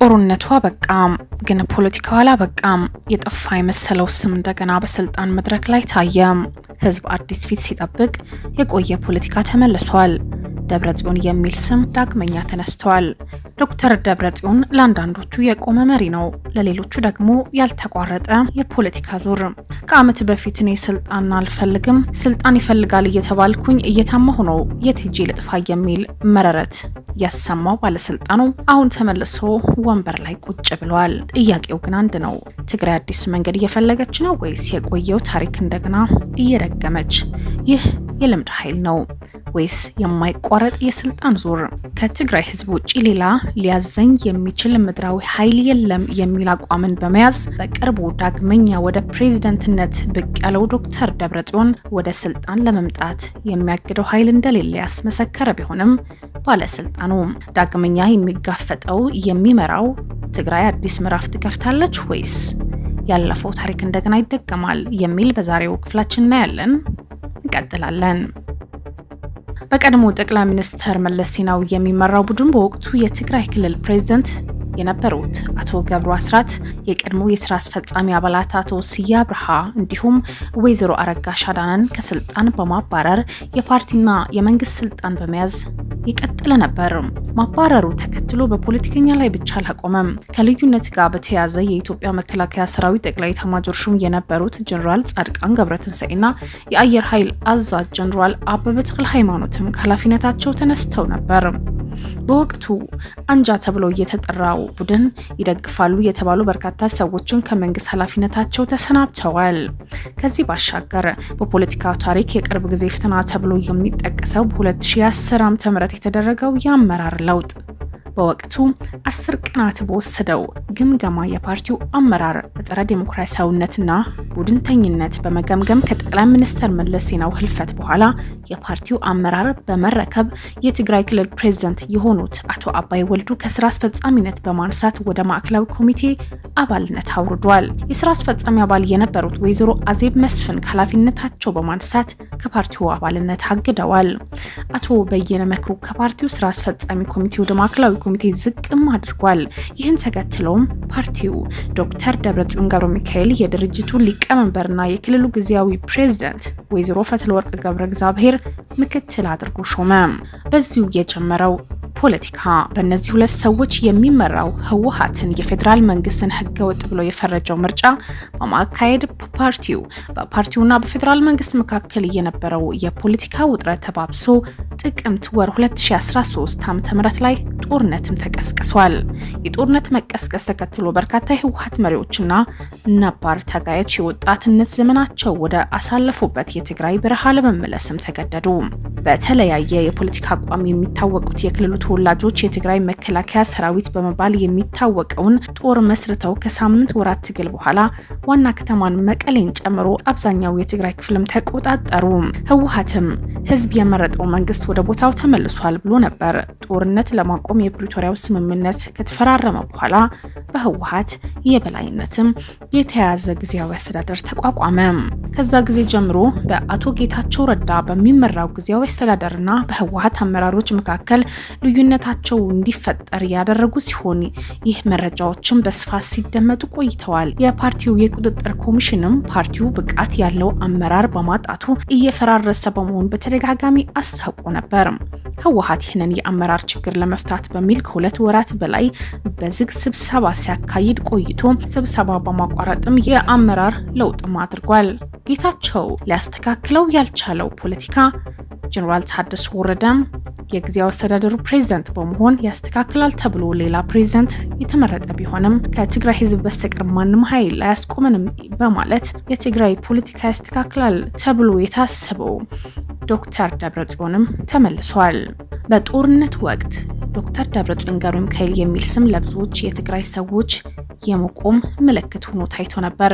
ጦርነቱ አበቃም፣ ግን ፖለቲካው አላበቃም። የጠፋ የመሰለው ስም እንደገና በስልጣን መድረክ ላይ ታየ። ህዝብ አዲስ ፊት ሲጠብቅ የቆየ ፖለቲካ ተመልሷል። ደብረጽዮን የሚል ስም ዳግመኛ ተነስቷል። ዶክተር ደብረጽዮን ለአንዳንዶቹ የቆመ መሪ ነው፣ ለሌሎቹ ደግሞ ያልተቋረጠ የፖለቲካ ዞር። ከዓመት በፊት እኔ ስልጣን አልፈልግም ስልጣን ይፈልጋል እየተባልኩኝ እየታማሁ ነው የትጂ ልጥፋ የሚል መረረት ያሰማው ባለስልጣኑ አሁን ተመልሶ ወንበር ላይ ቁጭ ብሏል። ጥያቄው ግን አንድ ነው። ትግራይ አዲስ መንገድ እየፈለገች ነው ወይስ የቆየው ታሪክ እንደገና እየረገመች? ይህ የልምድ ኃይል ነው ወይስ የማይቋረጥ የስልጣን ዞር? ከትግራይ ህዝብ ውጪ ሌላ ሊያዘኝ የሚችል ምድራዊ ኃይል የለም የሚል አቋምን በመያዝ በቅርቡ ዳግመኛ ወደ ፕሬዝዳንትነት ብቅ ያለው ዶክተር ደብረጽዮን ወደ ስልጣን ለመምጣት የሚያግደው ኃይል እንደሌለ ያስመሰከረ ቢሆንም ባለስልጣኑ ዳግመኛ የሚጋፈጠው የሚመራው ትግራይ አዲስ ምዕራፍ ትከፍታለች ወይስ ያለፈው ታሪክ እንደገና ይደገማል የሚል በዛሬው ክፍላችን እናያለን። እንቀጥላለን። በቀድሞ ጠቅላይ ሚኒስትር መለስ ዜናዊ የሚመራው ቡድን በወቅቱ የትግራይ ክልል ፕሬዝዳንት የነበሩት አቶ ገብሩ አስራት፣ የቀድሞ የስራ አስፈጻሚ አባላት አቶ ስዬ አብርሃ እንዲሁም ወይዘሮ አረጋሽ አዳነን ከስልጣን በማባረር የፓርቲና የመንግስት ስልጣን በመያዝ ይቀጥል ነበር። ማባረሩ ተከትሎ በፖለቲከኛ ላይ ብቻ አልቆመም። ከልዩነት ጋር በተያያዘ የኢትዮጵያ መከላከያ ሰራዊት ጠቅላይ ኤታማዦር ሹም የነበሩት ጀነራል ጻድቃን ገብረትንሳኤና የአየር ኃይል አዛዥ ጀነራል አበበ ተክለ ሃይማኖትም ከኃላፊነታቸው ተነስተው ነበር። በወቅቱ አንጃ ተብሎ የተጠራው ቡድን ይደግፋሉ የተባሉ በርካታ ሰዎችን ከመንግስት ኃላፊነታቸው ተሰናብተዋል። ከዚህ ባሻገር በፖለቲካ ታሪክ የቅርብ ጊዜ ፍተና ተብሎ የሚጠቀሰው በ2010 ዓ.ም የተደረገው የአመራር ለውጥ በወቅቱ 10 ቀናት በወሰደው ግምገማ የፓርቲው አመራር በጸረ ዲሞክራሲያዊነትና ቡድንተኝነት በመገምገም ከጠቅላይ ሚኒስትር መለስ ዜናዊ ህልፈት በኋላ የፓርቲው አመራር በመረከብ የትግራይ ክልል ፕሬዝዳንት የሆኑት አቶ አባይ ወልዱ ከስራ አስፈጻሚነት በማንሳት ወደ ማዕከላዊ ኮሚቴ አባልነት አውርዷል። የስራ አስፈጻሚ አባል የነበሩት ወይዘሮ አዜብ መስፍን ከኃላፊነታቸው በማንሳት ከፓርቲው አባልነት አግደዋል። አቶ በየነ መክሩ ከፓርቲው ስራ አስፈጻሚ ኮሚቴ ወደ ማዕከላዊ ኮሚቴ ዝቅም አድርጓል። ይህን ተከትሎም ፓርቲው ዶክተር ደብረጽዮን ገብረ ሚካኤል የድርጅቱ ሊቀመንበርና የክልሉ ጊዜያዊ ፕሬዝዳንት ወይዘሮ ፈትለወርቅ ገብረ እግዚአብሔር ምክትል አድርጎ ሾመ። በዚሁ የጀመረው ፖለቲካ በእነዚህ ሁለት ሰዎች የሚመራው ህወሓትን የፌዴራል መንግስትን ህገወጥ ብሎ የፈረጀው ምርጫ በማካሄድ በፓርቲውና በፌዴራል መንግስት መካከል የነበረው የፖለቲካ ውጥረት ተባብሶ ጥቅምት ወር 2013 ዓ.ም ላይ ጦርነትም ተቀስቅሷል። የጦርነት መቀስቀስ ተከትሎ በርካታ የህወሓት መሪዎችና ነባር ታጋዮች የወጣትነት ዘመናቸው ወደ አሳለፉበት የትግራይ በረሃ ለመመለስም ተገደዱ። በተለያየ የፖለቲካ አቋም የሚታወቁት የክልሉ ተወላጆች የትግራይ መከላከያ ሰራዊት በመባል የሚታወቀውን ጦር መስርተው ከሳምንት ወራት ትግል በኋላ ዋና ከተማን መቀሌን ጨምሮ አብዛኛው የትግራይ ክፍልም ተቆጣጠሩ። ህወሓትም ህዝብ የመረጠው መንግስት ወደ ቦታው ተመልሷል ብሎ ነበር። ጦርነት ለማቆም የፕሪቶሪያው ስምምነት ከተፈራረመ በኋላ በህወሓት የበላይነትም የተያዘ ጊዜያዊ አስተዳደር ተቋቋመ። ከዛ ጊዜ ጀምሮ በአቶ ጌታቸው ረዳ በሚመራው ጊዜያዊ አስተዳደርና በህወሓት አመራሮች መካከል ልዩነታቸው እንዲፈጠር ያደረጉ ሲሆን ይህ መረጃዎችን በስፋት ሲደመጡ ቆይተዋል። የፓርቲው የቁጥጥር ኮሚሽንም ፓርቲው ብቃት ያለው አመራር በማጣቱ እየፈራረሰ በመሆኑ በተደጋጋሚ አስታውቆ ነበር። ህወሓት ይህንን የአመራር ችግር ለመፍታት በሚል ከ2 ወራት በላይ በዝግ ስብሰባ ሲያካሂድ ቆይቶ ስብሰባ በማቋረጥም የአመራር ለውጥም አድርጓል። ጌታቸው ሊያስተካክለው ያልቻለው ፖለቲካ ጀነራል ታደሰ ወረደም የጊዜያዊ አስተዳደሩ ፕሬዝዳንት በመሆን ያስተካክላል ተብሎ ሌላ ፕሬዝዳንት የተመረጠ ቢሆንም ከትግራይ ህዝብ በስተቀር ማንም ኃይል አያስቆመንም በማለት የትግራይ ፖለቲካ ያስተካክላል ተብሎ የታሰበው ዶክተር ደብረጽዮንም ተመልሷል። በጦርነት ወቅት ዶክተር ደብረጽዮን ገብረ ሚካኤል የሚል ስም ለብዙዎች የትግራይ ሰዎች የመቆም ምልክት ሆኖ ታይቶ ነበር።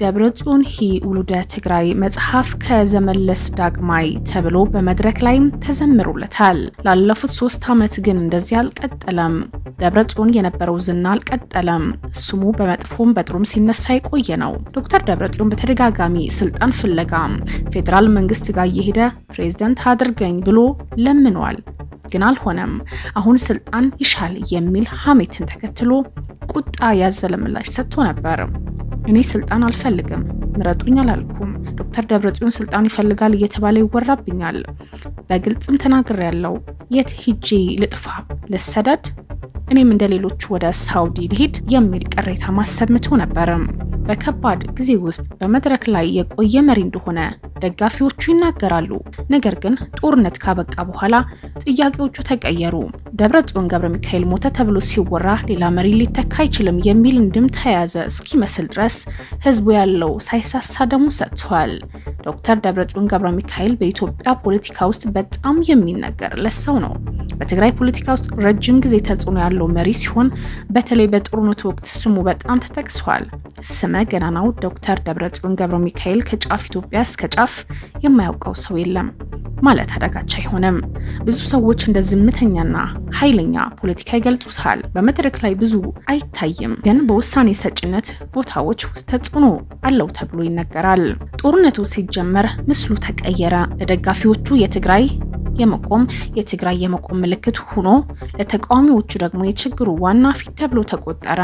ደብረጽዮን ውሉደ ትግራይ መጽሐፍ ከዘመለስ ዳግማይ ተብሎ በመድረክ ላይም ተዘምሮለታል። ላለፉት 3 ዓመት ግን እንደዚህ አልቀጠለም። ደብረጽዮን የነበረው ዝና አልቀጠለም። ስሙ በመጥፎም በጥሩም ሲነሳ የቆየ ነው። ዶክተር ደብረጽዮን በተደጋጋሚ ስልጣን ፍለጋ ፌዴራል መንግስት ጋር እየሄደ ፕሬዝዳንት አድርገኝ ብሎ ለምኗል፣ ግን አልሆነም። አሁን ስልጣን ይሻል የሚል ሐሜትን ተከትሎ ቁጣ ያዘለ ምላሽ ሰጥቶ ነበር። እኔ ስልጣን አልፈልግም፣ ምረጡኝ አላልኩም። ዶክተር ደብረጽዮን ስልጣን ይፈልጋል እየተባለ ይወራብኛል። በግልጽም ተናግሬያለሁ። የት ሂጄ ልጥፋ? ልሰደድ? እኔም እንደሌሎቹ ወደ ሳውዲ ልሂድ የሚል ቅሬታ ማሰምቶ ነበር። በከባድ ጊዜ ውስጥ በመድረክ ላይ የቆየ መሪ እንደሆነ ደጋፊዎቹ ይናገራሉ። ነገር ግን ጦርነት ካበቃ በኋላ ጥያቄዎቹ ተቀየሩ። ደብረጽዮን ገብረ ሚካኤል ሞተ ተብሎ ሲወራ ሌላ መሪ ሊተካ አይችልም የሚል እንድምታ የያዘ እስኪመስል ድረስ ህዝቡ ያለው ሳይሳሳ ደሙ ሰጥቷል። ዶክተር ደብረጽዮን ገብረ ሚካኤል በኢትዮጵያ ፖለቲካ ውስጥ በጣም የሚነገርለት ሰው ነው። በትግራይ ፖለቲካ ውስጥ ረጅም ጊዜ ተጽዕኖ ያለው መሪ ሲሆን በተለይ በጦርነቱ ወቅት ስሙ በጣም ተጠቅሷል። ስመ ገናናው ዶክተር ደብረጽዮን ገብረ ሚካኤል ከጫፍ ኢትዮጵያ እስከ ጫፍ የማያውቀው ሰው የለም ማለት አዳጋች አይሆንም። ብዙ ሰዎች እንደ ዝምተኛና ኃይለኛ ፖለቲካ ይገልጹታል። በመድረክ ላይ ብዙ አይታይም፣ ግን በውሳኔ ሰጭነት ቦታዎች ውስጥ ተጽዕኖ አለው ተብሎ ይነገራል። ጦርነቱ ሲጀመር ምስሉ ተቀየረ። ለደጋፊዎቹ የትግራይ የመቆም ምልክት ሆኖ ለተቃዋሚዎቹ ደግሞ የችግሩ ዋና ፊት ተብሎ ተቆጠረ።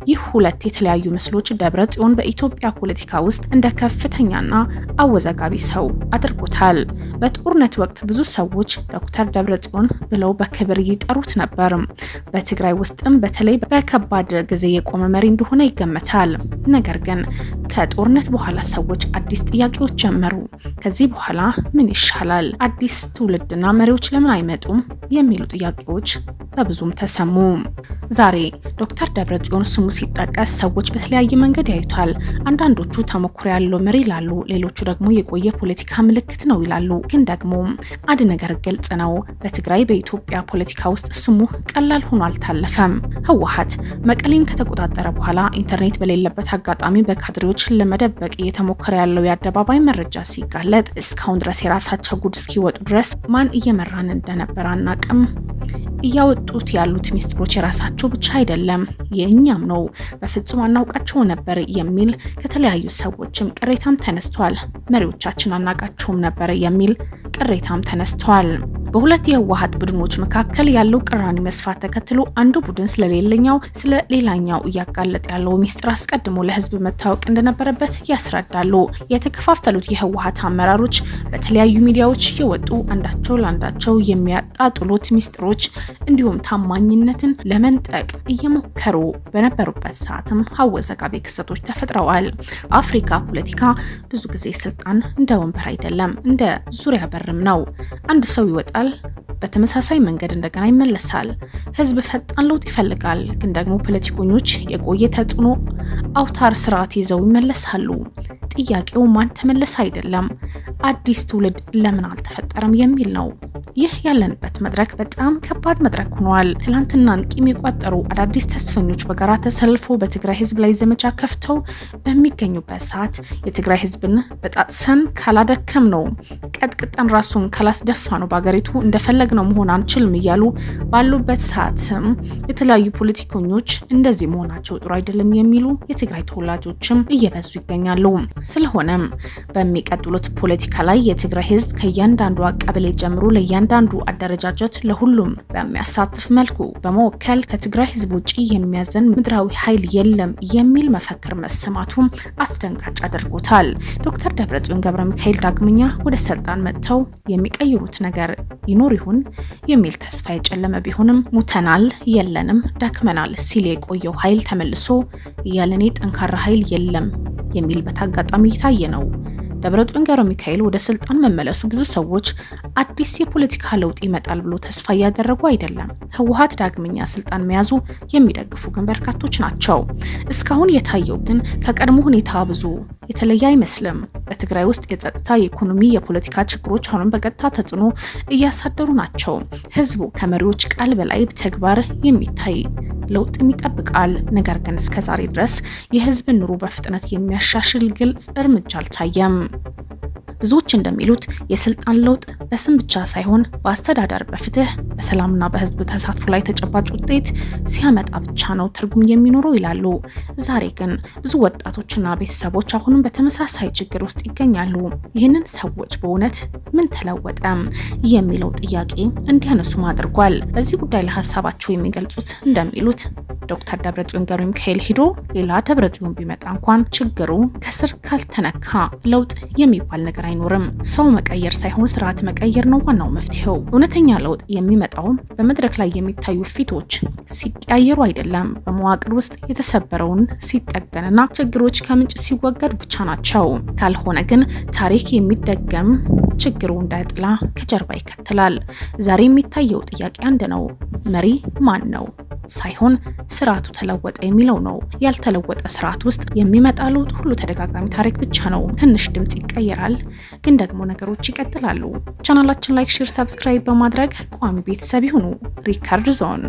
ይህ ሁለት የተለያዩ ምስሎች ደብረጽዮን በኢትዮጵያ ፖለቲካ ውስጥ እንደ ከፍተኛና አወዛጋቢ ሰው አድርጎታል። በጦርነት ወቅት ብዙ ሰዎች ዶክተር ደብረጽዮን ብለው በክብር ይጠሩት ነበር። በትግራይ ውስጥም በተለይ በከባድ ጊዜ የቆመ መሪ እንደሆነ ይገመታል። ነገር ግን ከጦርነት በኋላ ሰዎች አዲስ ጥያቄዎች ጀመሩ። ከዚህ በኋላ ምን ይሻላል? አዲስ ትውልድና መሪዎች ለምን አይመጡም? የሚሉ ጥያቄዎች በብዙም ተሰሙ። ዛሬ ዶክተር ደብረጽዮን ስሙ ሲጠቀስ ሰዎች በተለያየ መንገድ ያዩታል። አንዳንዶቹ ተሞክሮ ያለው መሪ ይላሉ፣ ሌሎቹ ደግሞ የቆየ ፖለቲካ ምልክት ነው ይላሉ። ግን ደግሞ አንድ ነገር ግልጽ ነው። በትግራይ በኢትዮጵያ ፖለቲካ ውስጥ ስሙ ቀላል ሆኖ አልታለፈም። ህወሓት መቀሌን ከተቆጣጠረ በኋላ ኢንተርኔት በሌለበት አጋጣሚ በካድሬዎች ለመደበቅ እየተሞከረ ያለው የአደባባይ መረጃ ሲጋለጥ እስካሁን ድረስ የራሳቸው ጉድ እስኪወጡ ድረስ ማን እየመራን እንደነበር አናቅም። እያወጡት ያሉት ሚስጥሮች የራሳቸው ብቻ አይደለም፣ የእኛም ነው። በፍጹም አናውቃቸው ነበር የሚል ከተለያዩ ሰዎችም ቅሬታም ተነስቷል። መሪዎቻችን አናውቃቸውም ነበር የሚል ቅሬታም ተነስቷል። በሁለት የህወሓት ቡድኖች መካከል ያለው ቅራኔ መስፋት ተከትሎ አንዱ ቡድን ስለ ሌላኛው እያጋለጠ ያለው ሚስጥር አስቀድሞ ለህዝብ መታወቅ እንደነበረበት ያስረዳሉ። የተከፋፈሉት የህወሓት አመራሮች በተለያዩ ሚዲያዎች የወጡ አንዳቸው ለአንዳቸው የሚያጣጥሉት ሚስጥሮች እንዲሁም ታማኝነትን ለመንጠቅ እየሞከሩ በነበሩበት ሰዓትም አወዛጋቢ ክስተቶች ተፈጥረዋል። አፍሪካ ፖለቲካ ብዙ ጊዜ ስልጣን እንደ ወንበር አይደለም፣ እንደ ዙሪያ በርም ነው። አንድ ሰው ይወጣል፣ በተመሳሳይ መንገድ እንደገና ይመለሳል። ህዝብ ፈጣን ለውጥ ይፈልጋል፣ ግን ደግሞ ፖለቲከኞች የቆየ ተጽዕኖ አውታር ስርዓት ይዘው ይመለሳሉ። ጥያቄው ማን ተመለሰ አይደለም፣ አዲስ ትውልድ ለምን አልተፈጠረም የሚል ነው። ይህ ያለንበት መድረክ በጣም ከባድ መድረክ ሆኗል። ትላንትናን ቂም የቋጠሩ አዳዲስ ተስፈኞች በጋራ ተሰልፈው በትግራይ ህዝብ ላይ ዘመቻ ከፍተው በሚገኙበት ሰዓት የትግራይ ህዝብን በጣጥሰን ካላደከም ነው፣ ቀጥቅጠን ራሱን ካላስደፋ ነው በአገሪቱ እንደፈለግነው መሆን አንችልም እያሉ ባሉበት ሰዓትም የተለያዩ ፖለቲከኞች እንደዚህ መሆናቸው ጥሩ አይደለም የሚሉ የትግራይ ተወላጆችም እየበዙ ይገኛሉ። ስለሆነም በሚቀጥሉት ፖለቲካ ላይ የትግራይ ህዝብ ከእያንዳንዱ ቀበሌ ጀምሮ ለእያንዳንዱ አደረጃጀት ለሁሉም በሚያሳትፍ መልኩ በመወከል ከትግራይ ህዝብ ውጪ የሚያዘን ምድራዊ ኃይል የለም የሚል መፈክር መሰማቱም አስደንጋጭ አድርጎታል። ዶክተር ደብረጽዮን ገብረ ሚካኤል ዳግመኛ ወደ ስልጣን መጥተው የሚቀይሩት ነገር ይኖር ይሁን የሚል ተስፋ የጨለመ ቢሆንም ሙተናል፣ የለንም፣ ደክመናል ሲል የቆየው ኃይል ተመልሶ ያለኔ ጠንካራ ኃይል የለም የሚል በታጋጣሚ የታየ ነው። ደብረጽዮን ገብረ ሚካኤል ወደ ስልጣን መመለሱ ብዙ ሰዎች አዲስ የፖለቲካ ለውጥ ይመጣል ብሎ ተስፋ እያደረጉ አይደለም። ህወሓት ዳግመኛ ስልጣን መያዙ የሚደግፉ ግን በርካቶች ናቸው። እስካሁን የታየው ግን ከቀድሞ ሁኔታ ብዙ የተለየ አይመስልም። በትግራይ ውስጥ የጸጥታ፣ የኢኮኖሚ፣ የፖለቲካ ችግሮች አሁንም በቀጥታ ተጽዕኖ እያሳደሩ ናቸው። ህዝቡ ከመሪዎች ቃል በላይ ተግባር የሚታይ ለውጥም ይጠብቃል። ነገር ግን እስከዛሬ ድረስ የህዝብን ኑሮ በፍጥነት የሚያሻሽል ግልጽ እርምጃ አልታየም። ብዙዎች እንደሚሉት የስልጣን ለውጥ በስም ብቻ ሳይሆን በአስተዳደር፣ በፍትህ፣ በሰላምና በህዝብ ተሳትፎ ላይ ተጨባጭ ውጤት ሲያመጣ ብቻ ነው ትርጉም የሚኖረው ይላሉ። ዛሬ ግን ብዙ ወጣቶችና ቤተሰቦች አሁንም በተመሳሳይ ችግር ውስጥ ይገኛሉ። ይህንን ሰዎች በእውነት ምን ተለወጠ የሚለው ጥያቄ እንዲያነሱም አድርጓል። በዚህ ጉዳይ ላይ ሀሳባቸው የሚገልጹት እንደሚሉት ዶክተር ደብረጽዮን ገብረ ሚካኤል ሂዶ ሌላ ደብረጽዮን ቢመጣ እንኳን ችግሩ ከስር ካልተነካ ለውጥ የሚባል ነገር አይኖርም። ሰው መቀየር ሳይሆን ስርዓት መቀየር ነው ዋናው መፍትሄው። እውነተኛ ለውጥ የሚመጣው በመድረክ ላይ የሚታዩ ፊቶች ሲቀያየሩ አይደለም፣ በመዋቅር ውስጥ የተሰበረውን ሲጠገንና ችግሮች ከምንጭ ሲወገድ ብቻ ናቸው። ካልሆነ ግን ታሪክ የሚደገም ችግሩ እንዳይጥላ ከጀርባ ይከተላል። ዛሬ የሚታየው ጥያቄ አንድ ነው። መሪ ማን ነው ሳይሆን ስርዓቱ ተለወጠ የሚለው ነው። ያልተለወጠ ስርዓት ውስጥ የሚመጣ ለውጥ ሁሉ ተደጋጋሚ ታሪክ ብቻ ነው። ትንሽ ድምጽ ይቀየራል፣ ግን ደግሞ ነገሮች ይቀጥላሉ። ቻናላችን ላይክ፣ ሼር፣ ሰብስክራይብ በማድረግ ቋሚ ቤተሰብ ይሁኑ። ሪከርድ ዞን